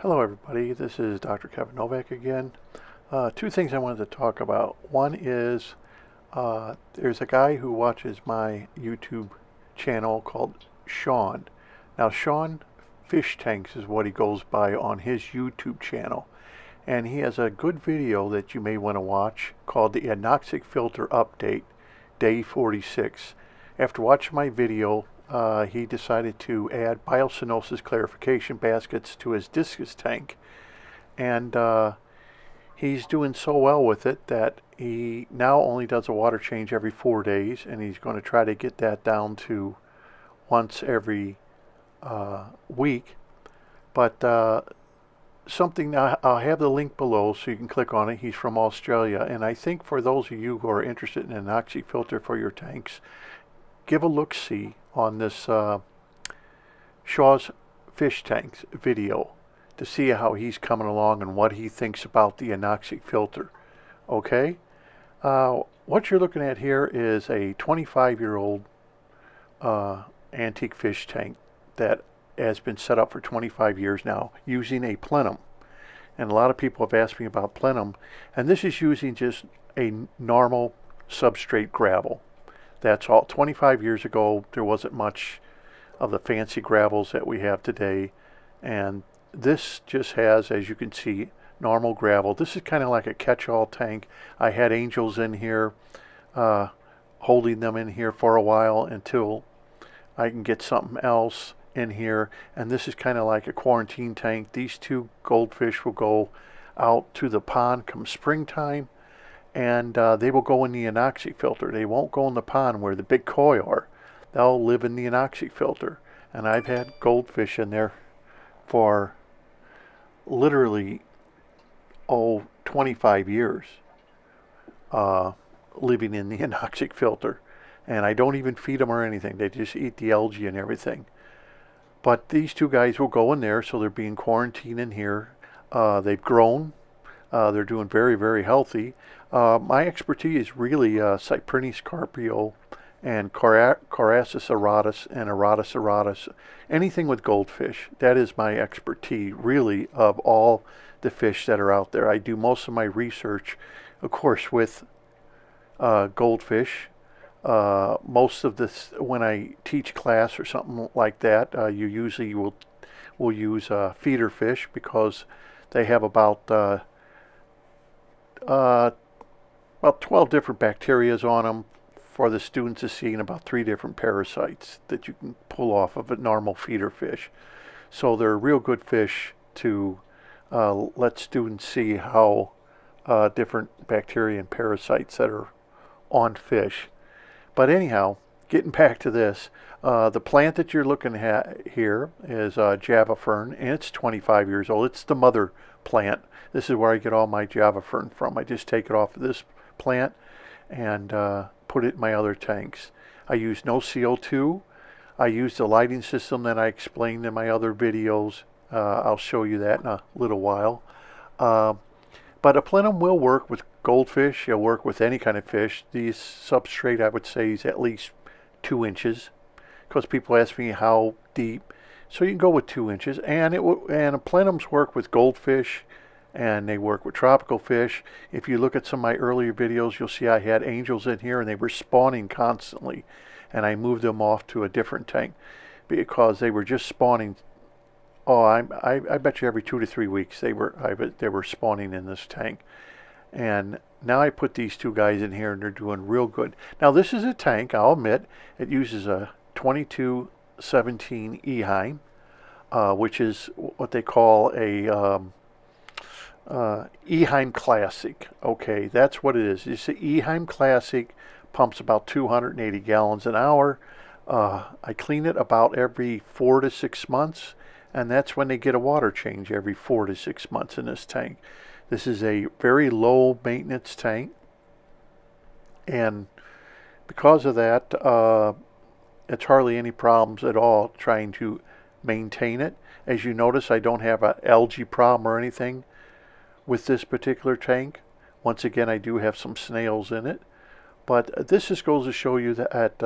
Hello everybody, this is Dr. Kevin Novak again. Two things I wanted to talk about. One is there's a guy who watches my YouTube channel called Sean. Now Sean Fish Tanks is what he goes by on his YouTube channel. And he has a good video that you may want to watch called the Anoxic Filter Update, Day 46. After watching my video, he decided to add biocenosis clarification baskets to his discus tank, and he's doing so well with it that he now only does a water change every 4 days, and he's going to try to get that down to once every week. But something, I'll have the link below so you can click on it. He's from Australia, and I think for those of you who are interested in an Anoxic filter for your tanks, give a look-see on this Shaw's Fish Tanks video to see how he's coming along and what he thinks about the Anoxic filter. Okay? What you're looking at here is a 25-year-old antique fish tank that has been set up for 25 years now using a Plenum. And a lot of people have asked me about Plenum, and this is using just a normal substrate gravel. That's all. 25 years ago, there wasn't much of the fancy gravels that we have today. And this just has, as you can see, normal gravel. This is kind of like a catch-all tank. I had angels in here, holding them in here for a while until I can get something else in here. And this is kind of like a quarantine tank. These two goldfish will go out to the pond come springtime, and they will go in the Anoxic filter. They won't go in the pond where the big koi are. They'll live in the Anoxic filter. And I've had goldfish in there for literally, 25 years living in the Anoxic filter. And I don't even feed them or anything. They just eat the algae and everything. But these two guys will go in there, so they're being quarantined in here. They've grown. They're doing very, very healthy. My expertise is really Cyprinus carpio and Coracis auratus and Auratus auratus. Anything with goldfish. That is my expertise, really, of all the fish that are out there. I do most of my research, of course, with goldfish. Most of this, when I teach class or something like that, you usually will use feeder fish because they have about 12 different bacterias on them for the students to see, and about 3 different parasites that you can pull off of a normal feeder fish. So they're real good fish to let students see how different bacteria and parasites that are on fish. But anyhow, getting back to this, the plant that you're looking at here is Java Fern, and it's 25 years old. It's the mother plant. This is where I get all my Java Fern from. I just take it off of this plant and put it in my other tanks. I use no CO2. I use the lighting system that I explained in my other videos. I'll show you that in a little while. But a Plenum will work with goldfish. It'll work with any kind of fish. The substrate, I would say, is at least 2 inches, because people ask me how deep. So you can go with 2 inches, and Plenums work with goldfish, and they work with tropical fish. If you look at some of my earlier videos, you'll see I had angels in here, and they were spawning constantly, and I moved them off to a different tank because they were just spawning. Oh, I bet you every 2 to 3 weeks they were spawning in this tank. And now I put these two guys in here, and they're doing real good. Now this is a tank, I'll admit, it uses a 2217 Eheim, which is what they call a Eheim Classic. Okay, that's what it is. It's the Eheim Classic, pumps about 280 gallons an hour. I clean it about every 4 to 6 months, and that's when they get a water change, every 4 to 6 months in this tank. This is a very low maintenance tank, and because of that, it's hardly any problems at all trying to maintain it. As you notice, I don't have an algae problem or anything with this particular tank. Once again, I do have some snails in it, but this just goes to show you that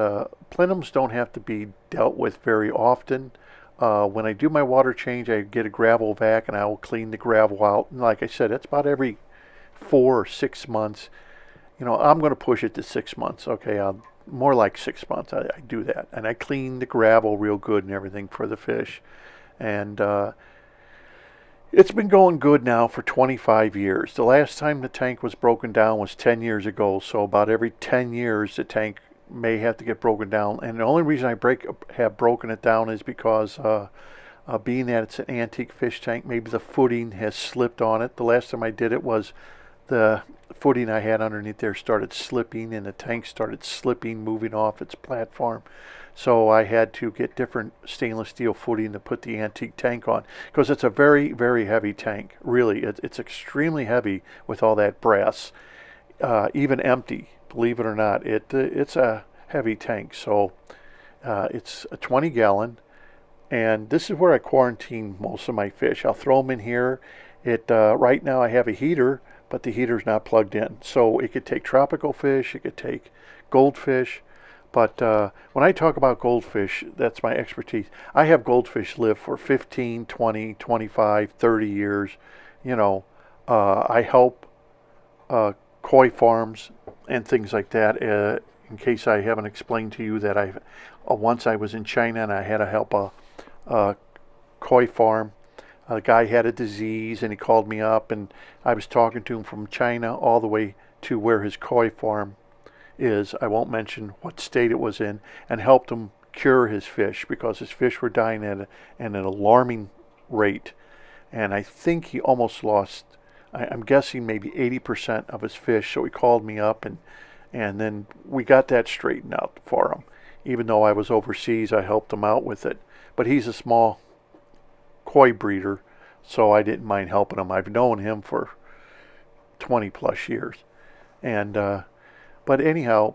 plenums don't have to be dealt with very often. When I do my water change, I get a gravel vac and I will clean the gravel out. And like I said, it's about every 4 or 6 months. I'm going to push it to 6 months. Okay, more like 6 months. I do that, and I clean the gravel real good and everything for the fish. And it's been going good now for 25 years. The last time the tank was broken down was 10 years ago. So about every 10 years, the tank may have to get broken down. And the only reason I have broken it down is because being that it's an antique fish tank, maybe the footing has slipped on it. The last time I did it was the footing I had underneath there started slipping, and the tank started slipping, moving off its platform. So I had to get different stainless steel footing to put the antique tank on, because it's a very, very heavy tank. Really, it's extremely heavy with all that brass, even empty. Believe it or not, it's a heavy tank. So it's a 20-gallon, and this is where I quarantine most of my fish. I'll throw them in here. Right now I have a heater, but the heater's not plugged in. So it could take tropical fish, it could take goldfish. But when I talk about goldfish, that's my expertise. I have goldfish live for 15, 20, 25, 30 years. I help koi farms and things like that. In case I haven't explained to you that once I was in China and I had to help a koi farm. The guy had a disease and he called me up, and I was talking to him from China all the way to where his koi farm is. I won't mention what state it was in, and helped him cure his fish because his fish were dying at an alarming rate. And I think he almost lost, I'm guessing maybe 80% of his fish. So he called me up, and then we got that straightened out for him. Even though I was overseas, I helped him out with it. But he's a small koi breeder, so I didn't mind helping him. I've known him for 20 plus years. And but anyhow,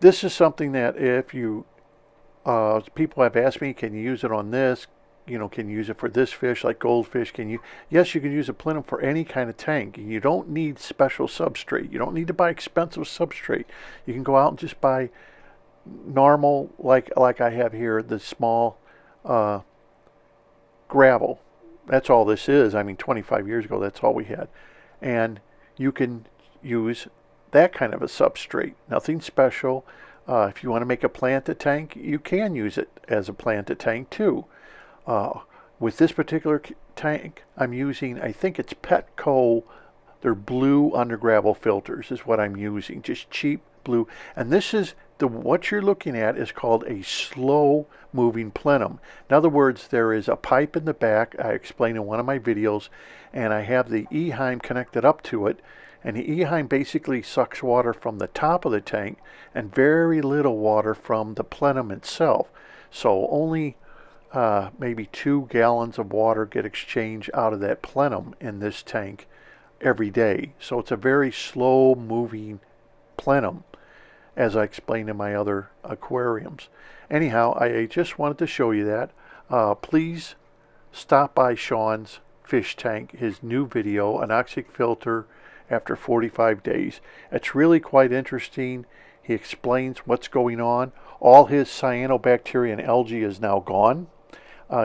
this is something that if you people have asked me, can you use it on this? Can you use it for this fish like goldfish? Yes, you can use a Plenum for any kind of tank. You don't need special substrate. You don't need to buy expensive substrate. You can go out and just buy normal, like I have here, the small gravel. That's all this is. 25 years ago, that's all we had. And you can use that kind of a substrate. Nothing special. If you want to make a planted tank, you can use it as a planted tank too. With this particular tank, I'm using, I think it's Petco. They're blue under gravel filters is what I'm using. Just cheap blue. And this is what you're looking at is called a slow moving plenum. In other words, there is a pipe in the back. I explained in one of my videos, and I have the E-heim connected up to it. And the E-heim basically sucks water from the top of the tank and very little water from the plenum itself. So only maybe 2 gallons of water get exchanged out of that plenum in this tank every day. So it's a very slow moving plenum, as I explained in my other aquariums. Anyhow, I just wanted to show you that. Please stop by Sean's fish tank, his new video, Anoxic filter after 45 days. It's really quite interesting. He explains what's going on. All his cyanobacteria and algae is now gone.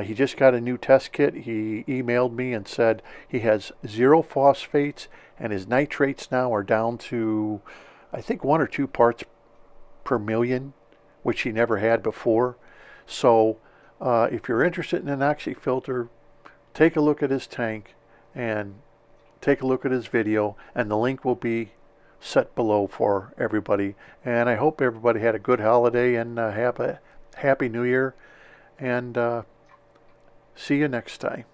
He just got a new test kit. He emailed me and said he has 0 phosphates, and his nitrates now are down to, I think, 1 or 2 parts per million, which he never had before. So if you're interested in an Anoxic filter, take a look at his tank and take a look at his video, and the link will be set below for everybody. And I hope everybody had a good holiday and have a happy new year, and see you next time.